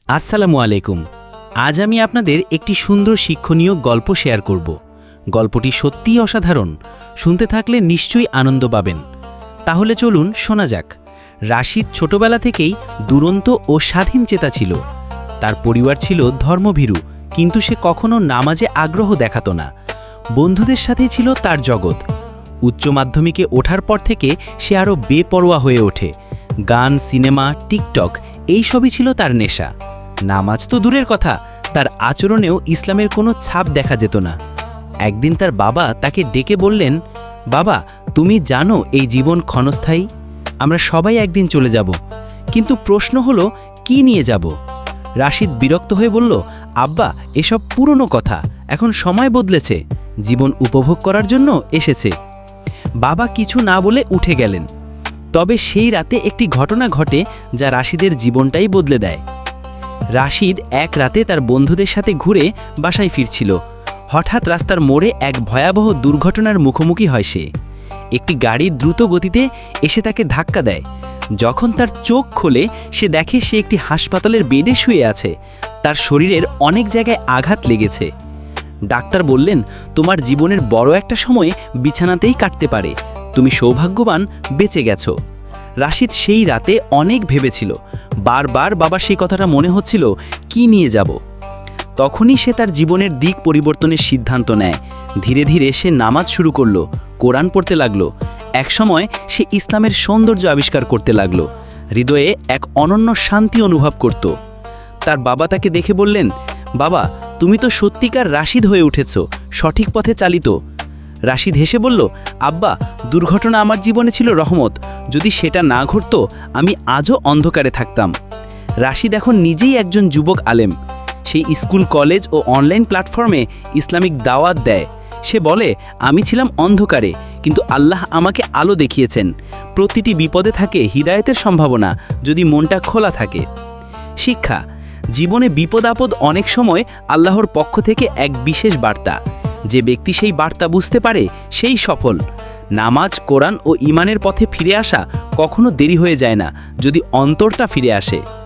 আসসালামু আলাইকুম। আজ আমি আপনাদের একটি সুন্দর শিক্ষণীয় গল্প শেয়ার করব। গল্পটি সত্যিই অসাধারণ, শুনতে থাকলে নিশ্চয়ই আনন্দ পাবেন। তাহলে চলুন শোনা যাক। রাশিদ ছোটবেলা থেকেই দুরন্ত ও স্বাধীনচেতা ছিল। তার পরিবার ছিল ধর্মভীরু, কিন্তু সে কখনো নামাজে আগ্রহ দেখাতো না। বন্ধুদের সাথেই ছিল তার জগৎ। উচ্চ মাধ্যমিকে ওঠার পর থেকে সে আরও বেপরোয়া হয়ে ওঠে। গান, সিনেমা, টিকটক এইসবই ছিল তার নেশা। নামাজ তো দূরের কথা, তার আচরণেও ইসলামের কোনো ছাপ দেখা যেত না। একদিন তার বাবা তাকে ডেকে বললেন, বাবা, তুমি জানো এই জীবন ক্ষণস্থায়ী, আমরা সবাই একদিন চলে যাব, কিন্তু প্রশ্ন হলো কি নিয়ে যাব। রাশিদ বিরক্ত হয়ে বলল, আব্বা, এসব পুরনো কথা, এখন সময় বদলেছে, জীবন উপভোগ করার জন্য এসেছে। বাবা কিছু না বলে উঠে গেলেন। তবে সেই রাতে একটি ঘটনা ঘটে যা রাশিদের জীবনটাই বদলে দেয়। রাশিদ এক রাতে তার বন্ধুদের সাথে ঘুরে বাসায় ফিরছিল। হঠাৎ রাস্তার মোড়ে এক ভয়াবহ দুর্ঘটনার মুখোমুখি হয় সে। একটি গাড়ি দ্রুত গতিতে এসে তাকে ধাক্কা দেয়। যখন তার চোখ খোলে, সে দেখে সে একটি হাসপাতালের বেডে শুয়ে আছে। তার শরীরের অনেক জায়গায় আঘাত লেগেছে। ডাক্তার বললেন, তোমার জীবনের বড় একটা সময় বিছানাতেই কাটতে পারে, তুমি সৌভাগ্যবান, বেঁচে গেছো। রাশিদ সেই রাতে অনেক ভেবেছিল। বারবার বাবার সেই কথাটা মনে হচ্ছিল, কি নিয়ে যাব। তখনই সে তার জীবনের দিক পরিবর্তনের সিদ্ধান্ত নেয়। ধীরে ধীরে সে নামাজ শুরু করলো, কোরআন পড়তে লাগলো। একসময় সে ইসলামের সৌন্দর্য আবিষ্কার করতে লাগলো। হৃদয়ে এক অনন্য শান্তি অনুভব করত। তার বাবা তাকে দেখে বললেন, বাবা, তুমি তো সত্যিকার রাশিদ হয়ে উঠেছ, সঠিক পথে চালিত। রাশিদ হেসে বলল, আব্বা, দুর্ঘটনা আমার জীবনে ছিল রহমত, যদি সেটা না ঘটতো আমি আজও অন্ধকারে থাকতাম। রাশিদ এখন নিজেই একজন যুবক আলেম। সেই স্কুল, কলেজ ও অনলাইন প্ল্যাটফর্মে ইসলামিক দাওয়াত দেয়। সে বলে, আমি ছিলাম অন্ধকারে, কিন্তু আল্লাহ আমাকে আলো দেখিয়েছেন। প্রতিটি বিপদে থাকে হিদায়েতের সম্ভাবনা, যদি মনটা খোলা থাকে। শিক্ষা: জীবনে বিপদ আপদ অনেক সময় আল্লাহর পক্ষ থেকে এক বিশেষ বার্তা। যে ব্যক্তি সেই বার্তা বুঝতে পারে সেই সফল। নামাজ, কোরআন ও ঈমানের পথে ফিরে আসা কখনো দেরি হয়ে যায় না, যদি অন্তরটা ফিরে আসে।